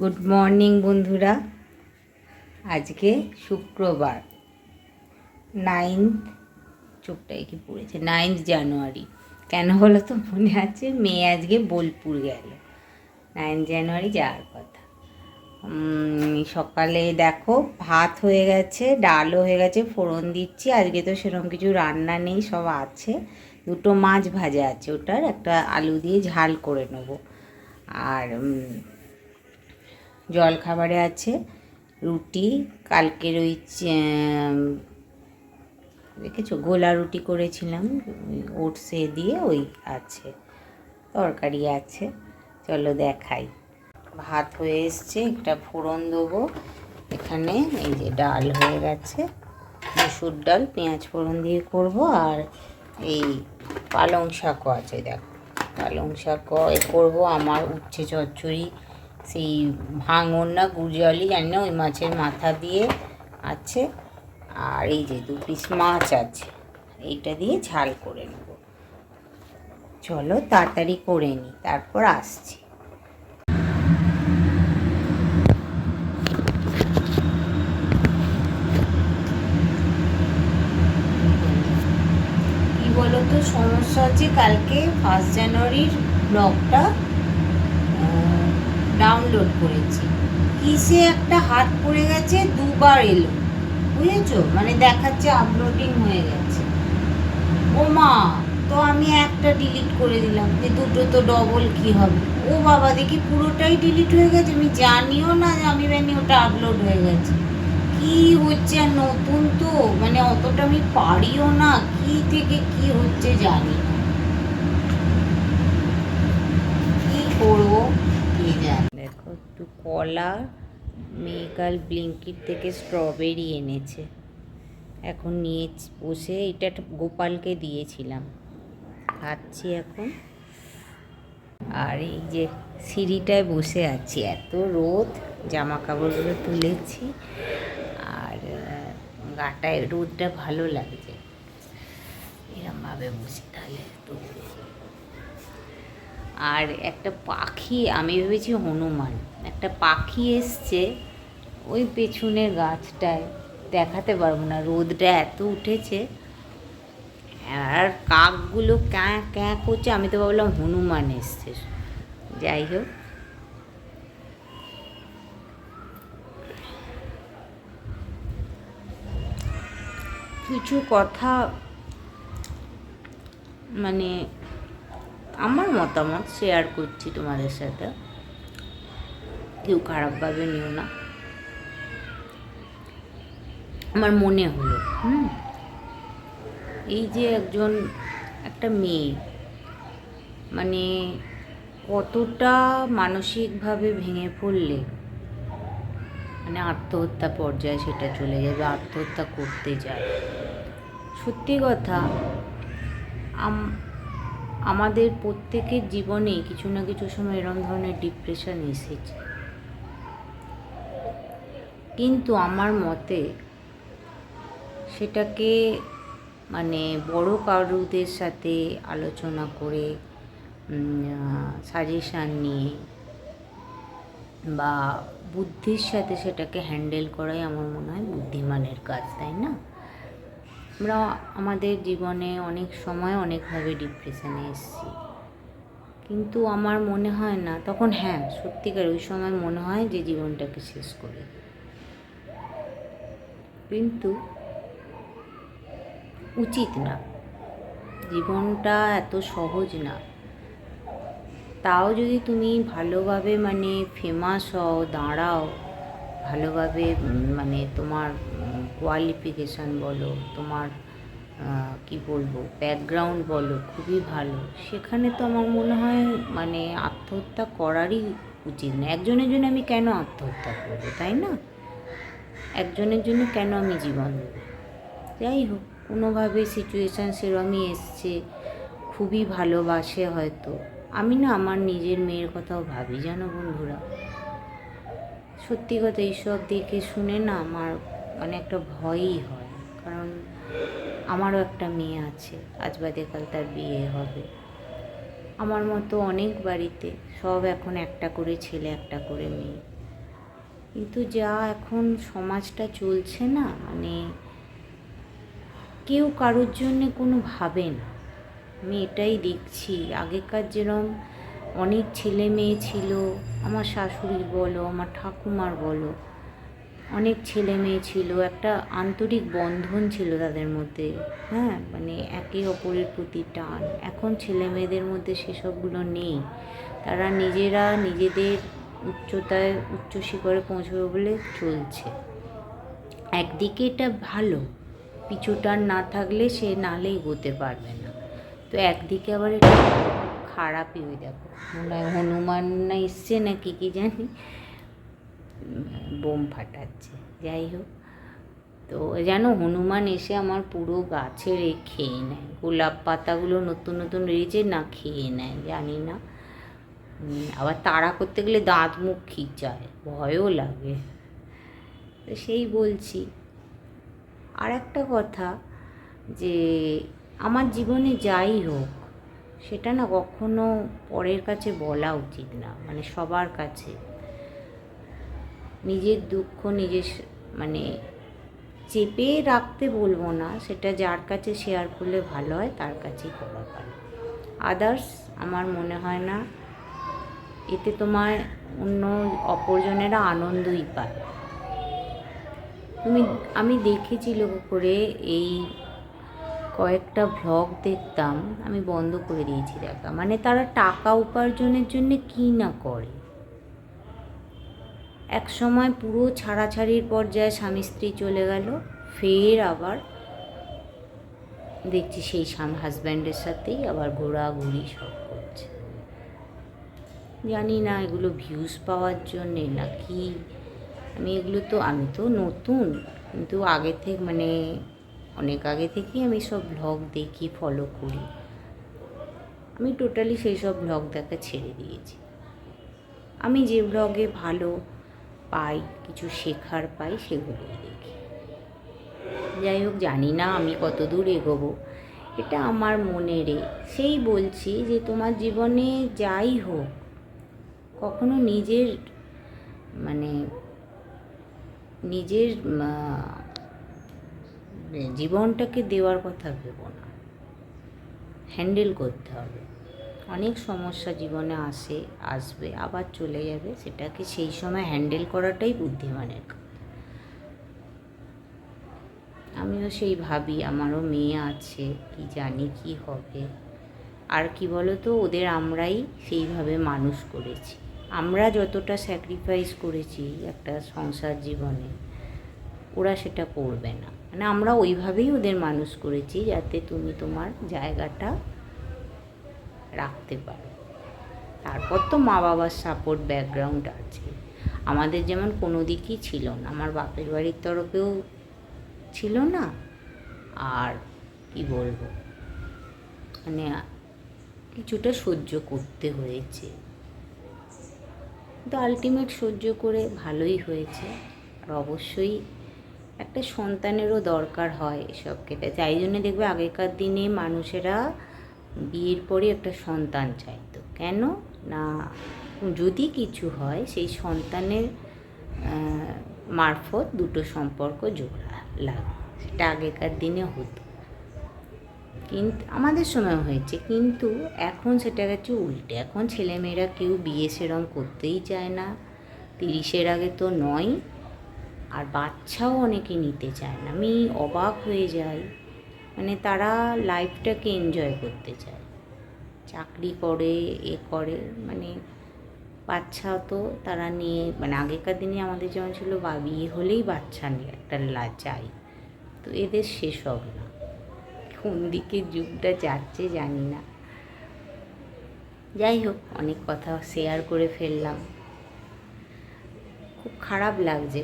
Good morning বন্ধুরা। আজকে শুক্রবার 9th চোখটায় কি পড়েছে 9th জানুয়ারি। কেন বলো তো, মনে আছে মেয়ে আজকে বোলপুর গেল। 9th জানুয়ারি যাওয়ার কথা। সকালে দেখো ভাত হয়ে গেছে, ডালও হয়ে গেছে, ফোড়ন দিচ্ছি। আজকে তো সেরকম কিছু রান্না নেই, সব আছে। দুটো মাছ ভাজা আছে, ওটার একটা আলু দিয়ে ঝাল করে নেবো। আর জল খাবারে আছে রুটি, কালকের ওই দেখেছো গোলা রুটি করেছিলাম, ওটসে দিয়ে ওই আছে, তরকারি আছে। চলো দেখাই। ভাত হয়ে এসছে, একটা ফোড়ন দেবো। এখানে এই যে ডাল হয়ে গেছে, মসুর ডাল পেঁয়াজ ফোড়ন দিয়ে করব। আর এই পালং শাকও আছে, দেখো পালং শাকও করবো। আমার উচ্ছে চচ্চড়ি, সেই ভাঙন না গুড়জলি জানি না, ওই মাছের মাথা দিয়ে আছে। আর এই যে 2 পিস মাছ আছে, এইটা দিয়ে ঝাল করে নেব। চলো তাড়াতাড়ি করে নিই, তারপর আসছি। কি বলো তো, সমস্যা হচ্ছে কালকে 1 জানুয়ারির ব্লগটা ডাউনলোড করেছি, কিসে একটা হাত পড়ে গেছে, দুবার এলো, বুঝেছো? মানে দেখাচ্ছে আপলোডিং হয়ে গেছে। ও মা, তো আমি একটা ডিলিট করে দিলাম, যে দুটো তো ডবল কি হবে। ও বাবা, দেখি পুরোটাই ডিলিট হয়ে গেছে। আমি জানিও না যে আমি জানি ওটা আপলোড হয়ে গেছে। কি হচ্ছে, আর নতুন তো মানে অতটা আমি পারিও না, কি থেকে কি হচ্ছে জানি না, কি করবো কে জানে। দেখো একটু কলা, মেয়ে কাল ব্লিঙ্কিট থেকে স্ট্রবেরি এনেছে, এখন নিয়ে বসে, এটা গোপালকে দিয়েছিলাম, খাচ্ছি এখন। আর এই যে সিঁড়িটায় বসে আছি, এত রোদ, জামা কাপড়গুলো তুলেছি, আর গাটায় রোদটা ভালো লাগছে, এরমভাবে বসি তাহলে তো। আর একটা পাখি, আমি ভেবেছি হনুমান, একটা পাখি এসছে ওই পেছনের গাছটায়, দেখাতে পারবো না, রোদটা এত উঠেছে। আর কাকগুলো ক্যাঁ ক্যাঁ করছে, আমি তো ভাবলাম হনুমান এসছে। যাই হোক, কিছু কথা মানে আমার মতামত শেয়ার করছি তোমাদের সাথে, কেউ খারাপভাবে নিও না। আমার মনে হলো এই যে একটা মেয়ে মানে কতটা মানসিকভাবে ভেঙে পড়লে মানে আত্মহত্যা পর্যায়ে সেটা চলে যাবে, আত্মহত্যা করতে যায়। সত্যি কথা, আমাদের প্রত্যেকের জীবনে কিছু না কিছু সময় এরকম ধরনের ডিপ্রেশন এসেছে, কিন্তু আমার মতে সেটাকে মানে বড় কারুদের সাথে আলোচনা করে, সাজেশান নিয়ে বা বুদ্ধির সাথে সেটাকে হ্যান্ডেল করাই আমার মনে হয় বুদ্ধিমানের কাজ, তাই না? আমরা আমাদের জীবনে অনেক সময় অনেকভাবে ডিপ্রেশনে এসেছি, কিন্তু আমার মনে হয় না তখন, হ্যাঁ সত্যিকার ওই সময় মনে হয় যে জীবনটাকে শেষ করি, কিন্তু উচিত না, জীবনটা এত সহজ না। তাও যদি তুমি ভালোভাবে মানে ফেমাস হও, দাঁড়াও ভালোভাবে, মানে তোমার কোয়ালিফিকেশান বলো, তোমার কি বলবো ব্যাকগ্রাউন্ড বলো খুবই ভালো, সেখানে তো আমার মনে হয় মানে আত্মহত্যা করারই উচিত না। একজনের জন্য আমি কেন আত্মহত্যা করবো, তাই না? একজনের জন্য কেন আমি জীবন দেব? যাই হোক, কোনোভাবে সিচুয়েশান সেরকমই এসছে, খুবই ভালোবাসে হয়তো। আমি না আমার নিজের মেয়ের কথাও ভাবি, জানো বন্ধুরা, সত্যি কথা এইসব দেখে শুনে না আমার মানে একটা ভয়ই হয়, কারণ আমারও একটা মেয়ে আছে, আজ বাদে কাল তার বিয়ে হবে। আমার মতো অনেক বাড়িতে সব এখন একটা করে ছেলে, একটা করে মেয়ে, কিন্তু যা এখন সমাজটা চলছে না, মানে কেউ কারোর জন্যে কোনো ভাবে না। আমি এটাই দেখছি। আগেকার যেরম অনেক ছেলে মেয়ে ছিল, আমার শাশুড়ির বলো, আমার ঠাকুমার বলো, অনেক ছেলে মেয়ে ছিল, একটা আন্তরিক বন্ধন ছিল তাদের মধ্যে, হ্যাঁ, মানে একে অপরের প্রতি টান। এখন ছেলে মেয়েদের মধ্যে সেসবগুলো নেই। তারা নিজেরা নিজেদের উচ্চতায় উচ্চ শিখরে পৌঁছবে বলে চলছে। একদিকে এটা ভালো, পিছুটান না থাকলে সে নালে এগোতে পারবে না। তো একদিকে আবার এটা খারাপই। ওই দেখো, মনে হয় হনুমান না এসছে না কি জানি, বোম ফাটাচ্ছে। যাই হোক, তো জানো হনুমান এসে আমার পুরো গাছের খেয়ে নেয়। গোলাপ পাতাগুলো নতুন নতুন বেরিয়েছে না, খেয়ে নেয়, জানি না। আবার তাড়া করতে গেলে দাঁত মুখ খিঁচায়, ভয়ও লাগে। তো সেই বলছি। আর একটা কথা, যে আমার জীবনে যাই হোক সেটা না কখনো পরের কাছে বলা উচিত না, মানে সবার কাছে। নিজের দুঃখ নিজের মানে চেপে রাখতে বলবো না, সেটা যার কাছে শেয়ার করলে ভালো হয় তার কাছেই করা ভালো। আদার্স আমার মনে হয় না এতে তোমার অন্য অপরজনেরা আনন্দই পায়। আমি দেখেছি লক্ষ্য করে, এই কয়েকটা ভ্লগ দেখতাম, আমি বন্ধ করে দিয়েছি দেখা। মানে তারা টাকা উপার্জনের জন্য কী না করে। এক সময় পুরো ছাড়াছাড়ির পর্যায়ে স্বামী স্ত্রী চলে গেল, ফের আবার দেখছি সেই হাজব্যান্ডের সাথেই আবার ঘোরাঘুরি সব করছে। জানি না এগুলো ভিউজ পাওয়ার জন্যে না কি। আমি তো নতুন, কিন্তু আগে থেকে মানে অনেক আগে থেকেই আমি সব ভ্লগ দেখি, ফলো করি। আমি টোটালি সেই সব ভ্লগ দেখা ছেড়ে দিয়েছি। আমি যে ভ্লগে ভালো পাই, কিছু শেখার পাই, সেগুলোই দেখি। যাই হোক, জানি না আমি কত দূর এগোবো, এটা আমার মনেরে। সেই বলছি যে তোমার জীবনে যাই হোক, কখনো নিজের মানে নিজের জীবনটাকে দেওয়ার কথা ভেবো না। হ্যান্ডেল করতে হবে। অনেক সমস্যা জীবনে আসবে আবার চলে যাবে, সেটাকে সেই সময় হ্যান্ডেল করাটাই বুদ্ধিমানের কাজ। আমিও সেই ভাবি, আমারও মেয়ে আছে, কি জানি কি হবে। আর কি বলো তো, ওদের আমরাই সেইভাবে মানুষ করেছি। আমরা যতটা স্যাক্রিফাইস করেছি একটা সংসার জীবনে, ওরা সেটা করবে না। মানে আমরা ওইভাবেই ওদের মানুষ করেছি যাতে তুমি তোমার জায়গাটা রাখতে পারো। তারপর তো মা বাবার সাপোর্ট ব্যাকগ্রাউন্ড আছে। আমাদের যেমন কোনো দিকই ছিল না, আমার বাপের বাড়ির তরফেও ছিল না। আর কি বলবো, মানে কিছুটা সহ্য করতে হয়েছে, কিন্তু আলটিমেট সহ্য করে ভালোই হয়েছে। আর অবশ্যই একটা সন্তানেরও দরকার হয় এসব ক্ষেত্রে। তাই জন্য দেখবে আগেকার দিনে মানুষেরা বিয়ের পরে একটা সন্তান চাইতো। কেন না, যদি কিছু হয় সেই সন্তানের মারফত দুটো সম্পর্ক জোড়া লাগে। সেটা আগেকার দিনে হতো, কিন্তু আমাদের সময় হয়েছে। কিন্তু এখন সেটা গেছে উল্টে। এখন ছেলেমেয়েরা কেউ বিয়ে সেরম করতেই চায় না, 30-এর আগে তো নয়। আর বাচ্চাও অনেকে নিতে চায় না। আমি অবাক হয়ে যাই, মানে তারা লাইফটাকে এনজয় করতে চায়, চাকরি করে করে, মানে বাচ্চা তো তারা নিয়ে, মানে আগেকার দিনে আমাদের যেমন ছিল বিয়ে হলেই বাচ্চা নিয়ে একটা চাই। তো এদের সেসব না। কোন দিকে যুগটা যাচ্ছে জানি না। যাই হোক, অনেক কথা শেয়ার করে ফেললাম, খুব খারাপ লাগছে।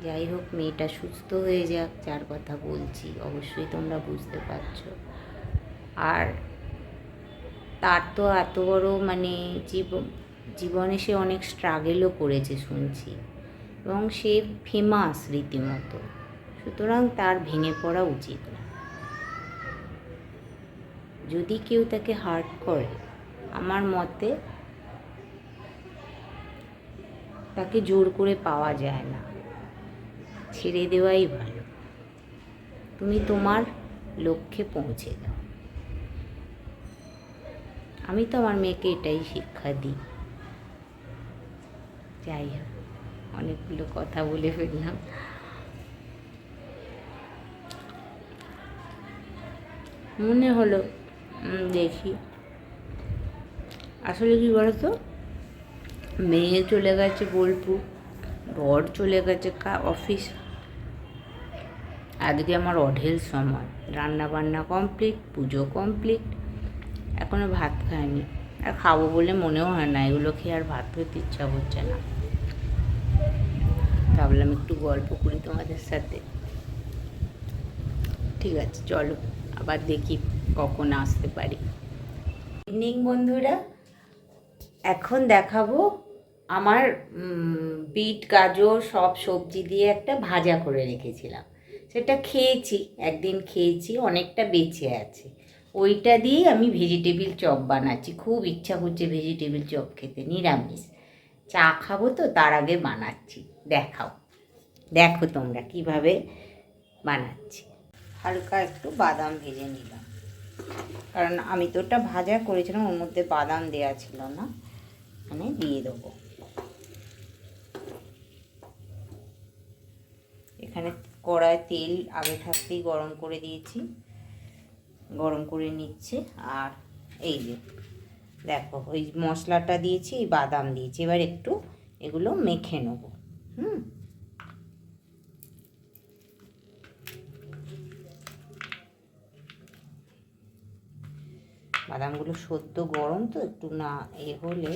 যাই হোক, মেয়েটা সুস্থ হয়ে যাক, যার কথা বলছি, অবশ্যই তোমরা বুঝতে পারছো। আর তার তো এত বড় মানে জীবনে সে অনেক স্ট্রাগেলও করেছে শুনছি, এবং সে ফেমাস রীতিমতো। সুতরাং তার ভেঙে পড়া উচিত না। যদি কেউ তাকে হার্ট করে, আমার মতে তাকে জোর করে পাওয়া যায় না, ছেড়ে দেওয়াই ভালো। তুমি তোমার লক্ষ্যে পৌঁছে যাও। আমি তো আমার মেয়েকে এটাই শিক্ষা দিই। যাই হোক, অনেকগুলো কথা বলে ফেললাম। মনে হলো দেখি, আসলে কি বলতো, মেয়ে চলে গেছে বোলপুর, বর চলে গেছে অফিস, আজকে আমার অঢেল সময়, রান্না বান্না কমপ্লিট, পুজো কমপ্লিট, এখনও ভাত খাইনি। আর খাবো বলে মনেও হয় না, এগুলো খেয়ে আর ভাত খেতে ইচ্ছা হচ্ছে না। ভাবলাম একটু গল্প করি তোমাদের সাথে। ঠিক আছে, চলো আবার দেখি কখন আসতে পারি। ইভিনিং বন্ধুরা, এখন দেখাবো আমার বিট গাজর সব সবজি দিয়ে একটা ভাজা করে রেখেছিলাম। সেটা খেয়েছি, একদিন খেয়েছি, অনেকটা বেঁচে আছে। ওইটা দিয়েই আমি ভেজিটেবিল চপ বানাচ্ছি। খুব ইচ্ছা করছে ভেজিটেবিল চপ খেতে, নিরামিষ। চা খাবো তো, তার আগে বানাচ্ছি। দেখো তোমরা কিভাবে বানাচ্ছি। হালকা একটু বাদাম ভেজে নিলাম, কারণ আমি তো ওটা ভাজা করেছিলাম, ওর মধ্যে বাদাম দেওয়া ছিল না। এখানে দিয়ে দেবো। এখানে কড়ায় তেল আগে থাকতেই গরম করে দিয়েছি, গরম করে নিচ্ছে। আর এই যে দেখো, ওই মশলাটা দিয়েছি, এই বাদাম দিয়েছি। এবার একটু এগুলো মেখে নেব। বাদামগুলো সদ্য গরম তো, একটু না হলে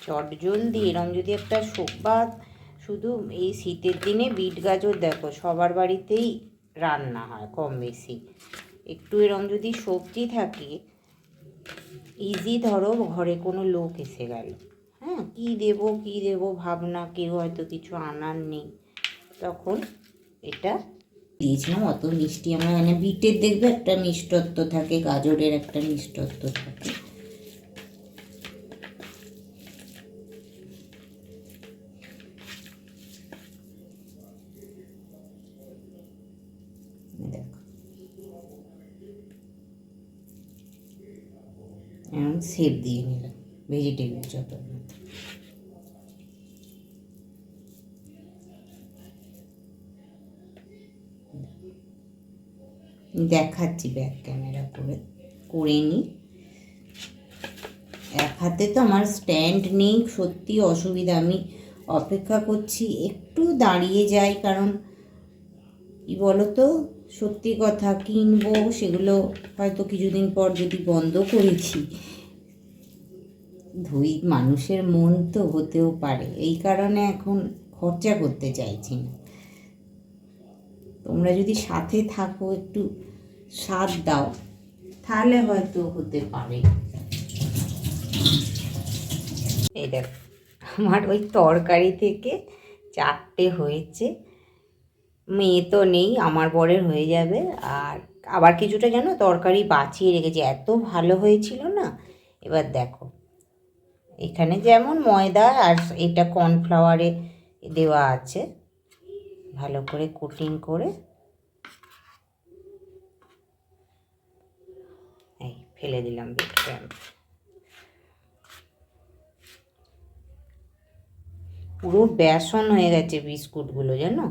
চটজলদি এরম যদি একটা বা শুধু এই শীতের দিনে বিট গাজর দেখো সবার বাড়িতেই রান্না হয় কম বেশি। একটু এরম যদি সবজি থাকে, ইজি, ধরো ঘরে কোনো লোক এসে গেল, হ্যাঁ, কী দেবো ভাবনা, কেউ হয়তো কিছু আনার নেই, তখন এটা দিয়েছিলাম। অত মিষ্টি আমার মানে বিটের দেখবে একটা মিষ্টত্ব থাকে, গাজরের একটা মিষ্টত্ব থাকে। এখন সেপ দিয়ে নিলাম ভেজিটেবিল চপের মতো। দেখাচ্ছি ব্যাক ক্যামেরা করে নিই। এক হাতে তো আমার স্ট্যান্ড নেই, সত্যি অসুবিধা। আমি অপেক্ষা করছি একটু দাঁড়িয়ে যাই, কারণ কি বলো তো, সত্যি কথা, কিনবো সেগুলো হয়তো কিছুদিন পর যদি বন্ধ করেছি, মানুষের মন তো হতেও পারে, এই কারণে এখন খরচা করতে চাইছি না। তোমরা যদি সাথে থাকো, একটু সাথ দাও, তাহলে হয়তো হতে পারে। এই দেখো, আমার ওই তরকারি থেকে 4টে হয়েছে। মেয়ে তো নেই, আমার বরের হয়ে যাবে। আর আবার কিছুটা যেন তরকারি বাঁচিয়ে রেখেছি, এত ভালো হয়েছিল না। এবার দেখো, এখানে যেমন ময়দা আর এটা কর্নফ্লাওয়ারে দেওয়া আছে, ভালো করে কোটিং করে এই ফেলে দিলাম বিটটা। পুরো বেসন হয়ে গেছে বিস্কুটগুলো, জানো।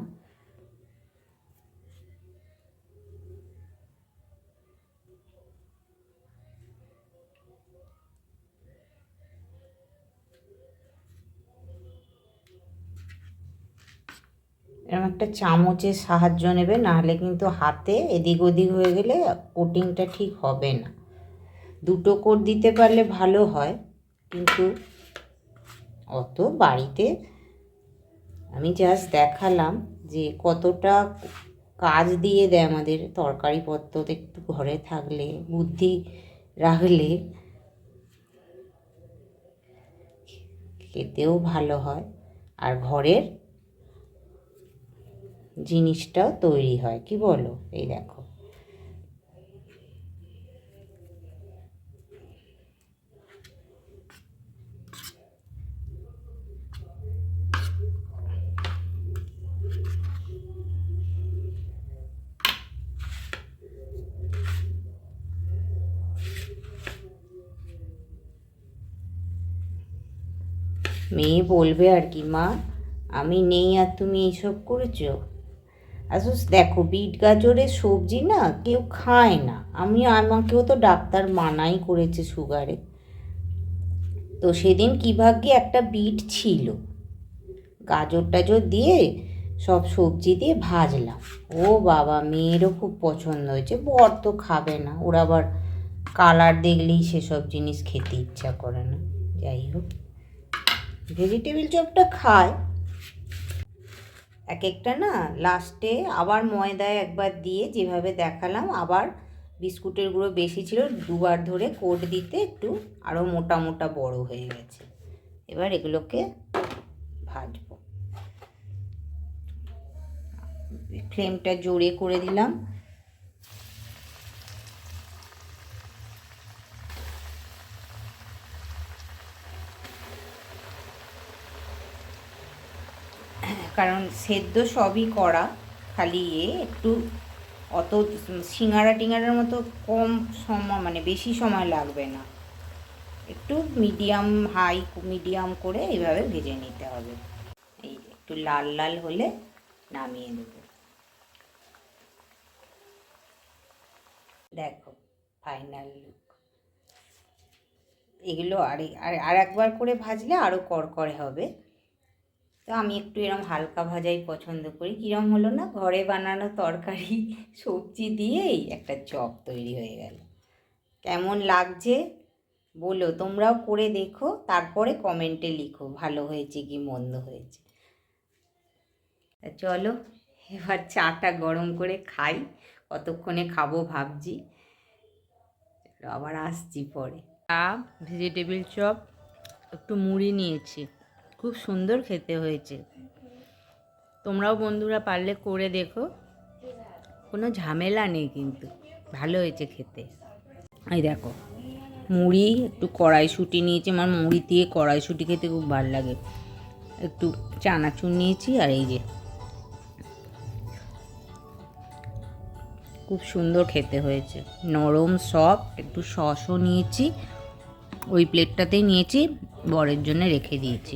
এরকম একটা চামচের সাহায্য নেবে, নাহলে কিন্তু হাতে এদিক ওদিক হয়ে গেলে কোটিংটা ঠিক হবে না। 2টো কোট দিতে পারলে ভালো হয়, কিন্তু অত বাড়িতে আমি জাস্ট দেখালাম যে কতটা কাজ দিয়ে দেয় আমাদের তরকারিপত্র। একটু ঘরে থাকলে, বুদ্ধি রাখলে খেতেও ভালো হয়, আর ঘরের জিনিসটাও তৈরি হয়, কি বলো? এই দেখো, মেয়ে বলবে আর কি, মা আমি নেই আর তুমি এইসব করেছো। আসলে দেখো, বিট গাজরের সবজি না কেউ খায় না। আমাকেও তো ডাক্তার মানাই করেছে সুগারে। তো সেদিন কী ভাগ্যে একটা বিট ছিল, গাজর টাজর দিয়ে সব সবজি দিয়ে ভাজলাম। ও বাবা, মেয়েরও খুব পছন্দ হয়েছে। বর তো খাবে না, ওর আবার কালার দেখলেই সেসব জিনিস খেতে ইচ্ছা করে না। যাই হোক, ভেজিটেবিল চপটা খায়। এক একটা না লাস্টে আবার ময়দায় একবার দিয়ে যেভাবে দেখালাম, আবার বিস্কুটের গুঁড়ো বেশি ছিল, দুবার ধরে কোট দিতে একটু আরও মোটা মোটা বড় হয়ে গেছে। এবার এগুলোকে ভাজবো। ফ্লেমটা জোরে করে দিলাম। কারণ সেদ্ধ সবই করা, খালি একটু অত সিঙ্গারা টিঙ্গারার মতো কম সময়, মানে বেশি সময় লাগবে না। একটু মিডিয়াম করে এইভাবে ভেজে নিতে হবে। এই একটু লাল লাল হলে নামিয়ে দেব। দেখো ফাইনাল লুক। এগুলো আর একবার করে ভাজলে আরও করকরে হবে। তো আমি একটু এরম হালকা ভাজাই পছন্দ করি। কীরম হলো না, ঘরে বানানো তরকারি সবজি দিয়েই একটা চপ তৈরি হয়ে গেল। কেমন লাগছে বলো, তোমরাও করে দেখো, তারপরে কমেন্টে লিখো ভালো হয়েছে কি মন্দ হয়েছে। চলো এবার চাটা গরম করে খাই। কতক্ষণে খাবো ভাবছি, আবার আসছি পরে। ভেজিটেবিল চপ, একটু মুড়ি নিয়েছি, খুব সুন্দর খেতে হয়েছে। তোমরাও বন্ধুরা পারলে করে দেখো, কোনো ঝামেলা নেই, কিন্তু ভালো হয়েছে খেতে। এই দেখো মুড়ি, একটু কড়াইশুঁটি নিয়েছি, আমার মুড়ি দিয়ে কড়াইশুঁটি খেতে খুব ভালো লাগে। একটু চানাচুর নিয়েছি, আর এই যে খুব সুন্দর খেতে হয়েছে, নরম সফট। একটু সসও নিয়েছি, ওই প্লেটটাতেই নিয়েছি, বরের জন্য রেখে দিয়েছি।